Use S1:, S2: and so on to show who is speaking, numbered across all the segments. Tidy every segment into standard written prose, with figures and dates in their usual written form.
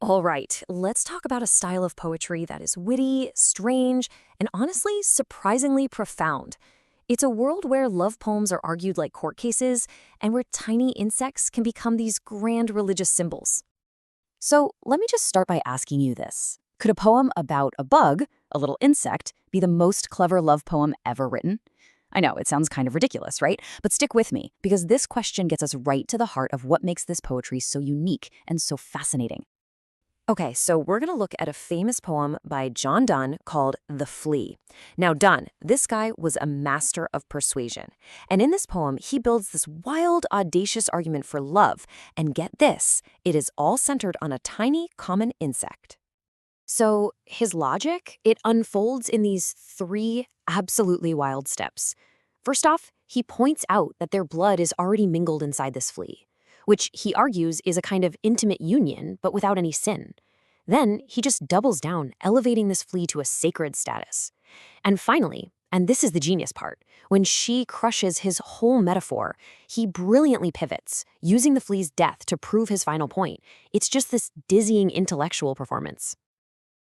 S1: All right, let's talk about a style of poetry that is witty, strange, and honestly, surprisingly profound. It's a world where love poems are argued like court cases, and where tiny insects can become these grand religious symbols.
S2: So let me just start by asking you this. Could a poem about a bug, a little insect, be the most clever love poem ever written? I know, it sounds kind of ridiculous, right? But stick with me, because this question gets us right to the heart of what makes this poetry so unique and so fascinating.
S1: Okay, so we're going to look at a famous poem by John Donne called The Flea. Now, Donne, this guy was a master of persuasion. And in this poem, he builds this wild, audacious argument for love. And get this, it is all centered on a tiny, common insect. So his logic, it unfolds in these three absolutely wild steps. First off, he points out that their blood is already mingled inside this flea, which he argues is a kind of intimate union, but without any sin. Then he just doubles down, elevating this flea to a sacred status. And finally, and this is the genius part, when she crushes his whole metaphor, he brilliantly pivots, using the flea's death to prove his final point. It's just this dizzying intellectual performance.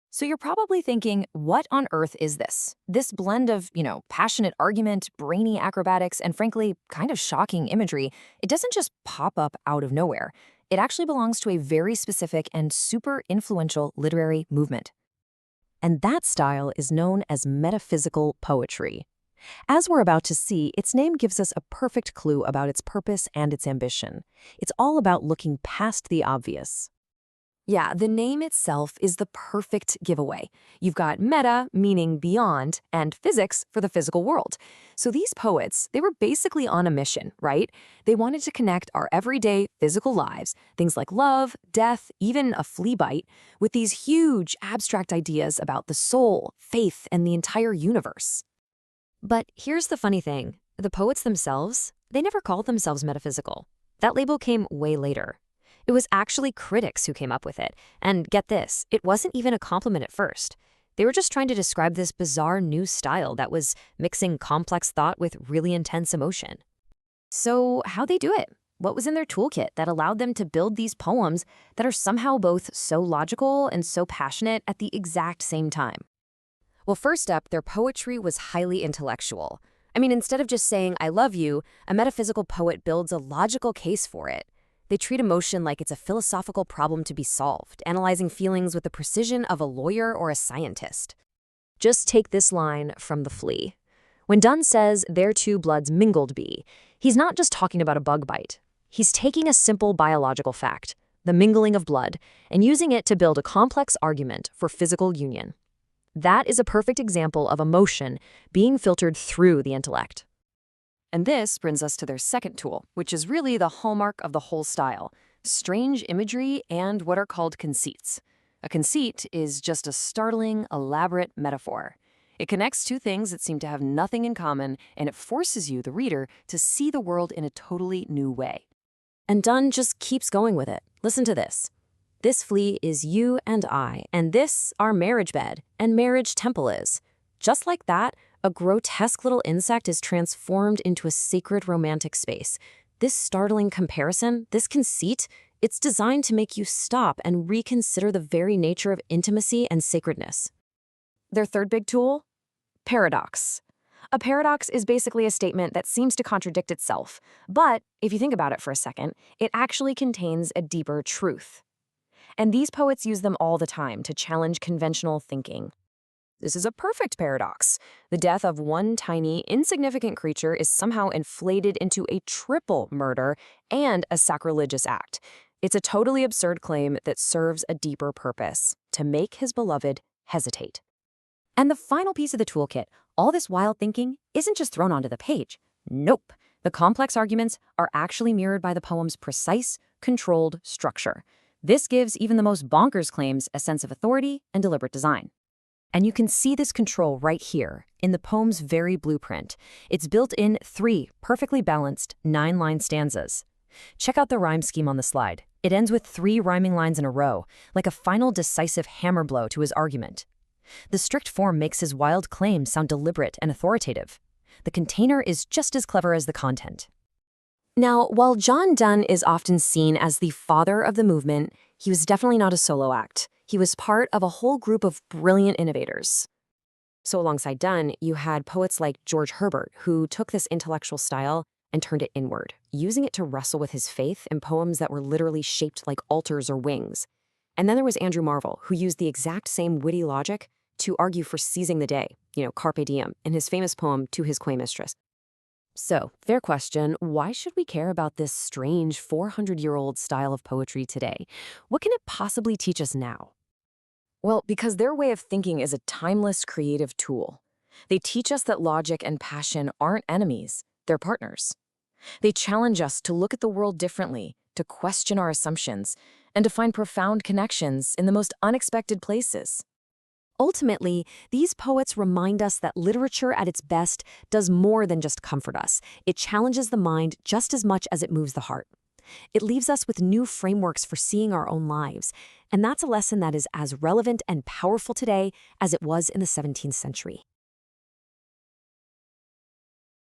S2: So you're probably thinking, what on earth is this? This blend of, passionate argument, brainy acrobatics, and frankly, kind of shocking imagery, it doesn't just pop up out of nowhere. It actually belongs to a very specific and super influential literary movement. And that style is known as metaphysical poetry. As we're about to see, its name gives us a perfect clue about its purpose and its ambition. It's all about looking past the obvious.
S1: Yeah, the name itself is the perfect giveaway. You've got meta, meaning beyond, and physics for the physical world. So these poets, they were basically on a mission, right? They wanted to connect our everyday physical lives, things like love, death, even a flea bite, with these huge abstract ideas about the soul, faith, and the entire universe. But here's the funny thing. The poets themselves, they never called themselves metaphysical. That label came way later. It was actually critics who came up with it. And get this, it wasn't even a compliment at first. They were just trying to describe this bizarre new style that was mixing complex thought with really intense emotion. So how'd they do it? What was in their toolkit that allowed them to build these poems that are somehow both so logical and so passionate at the exact same time? Well, first up, their poetry was highly intellectual. I mean, instead of just saying, I love you, a metaphysical poet builds a logical case for it. They treat emotion like it's a philosophical problem to be solved, analyzing feelings with the precision of a lawyer or a scientist. Just take this line from The Flea. When Donne says, their two bloods mingled be, he's not just talking about a bug bite. He's taking a simple biological fact, the mingling of blood, and using it to build a complex argument for physical union. That is a perfect example of emotion being filtered through the intellect. And this brings us to their second tool, which is really the hallmark of the whole style, strange imagery and what are called conceits. A conceit is just a startling, elaborate metaphor. It connects two things that seem to have nothing in common, and it forces you, the reader, to see the world in a totally new way. And Donne just keeps going with it. Listen to this. This flea is you and I, and this our marriage bed, and marriage temple is. Just like that, a grotesque little insect is transformed into a sacred romantic space. This startling comparison, this conceit, it's designed to make you stop and reconsider the very nature of intimacy and sacredness. Their third big tool? Paradox. A paradox is basically a statement that seems to contradict itself, but if you think about it for a second, it actually contains a deeper truth. And these poets use them all the time to challenge conventional thinking. This is a perfect paradox. The death of one tiny, insignificant creature is somehow inflated into a triple murder and a sacrilegious act. It's a totally absurd claim that serves a deeper purpose, to make his beloved hesitate. And the final piece of the toolkit, all this wild thinking, isn't just thrown onto the page. Nope. The complex arguments are actually mirrored by the poem's precise, controlled structure. This gives even the most bonkers claims a sense of authority and deliberate design. And you can see this control right here, in the poem's very blueprint. It's built in 3 perfectly balanced 9-line stanzas. Check out the rhyme scheme on the slide. It ends with 3 rhyming lines in a row, like a final decisive hammer blow to his argument. The strict form makes his wild claims sound deliberate and authoritative. The container is just as clever as the content. Now, while John Donne is often seen as the father of the movement,
S2: He was definitely not a solo act. He was part of a whole group of brilliant innovators. So alongside Donne, you had poets like George Herbert, who took this intellectual style and turned it inward, using it to wrestle with his faith in poems that were literally shaped like altars or wings. And then there was Andrew Marvell, who used the exact same witty logic to argue for seizing the day, carpe diem, in his famous poem To His Quae Mistress. So, fair question, why should we care about this strange 400-year-old style of poetry today? What can it possibly teach us now? Well, because their way of thinking is a timeless creative tool. They teach us that logic and passion aren't enemies, they're partners. They challenge us to look at the world differently, to question our assumptions, and to find profound connections in the most unexpected places.
S1: Ultimately, these poets remind us that literature at its best does more than just comfort us. It challenges the mind just as much as it moves the heart. It leaves us with new frameworks for seeing our own lives, and that's a lesson that is as relevant and powerful today as it was in the 17th century.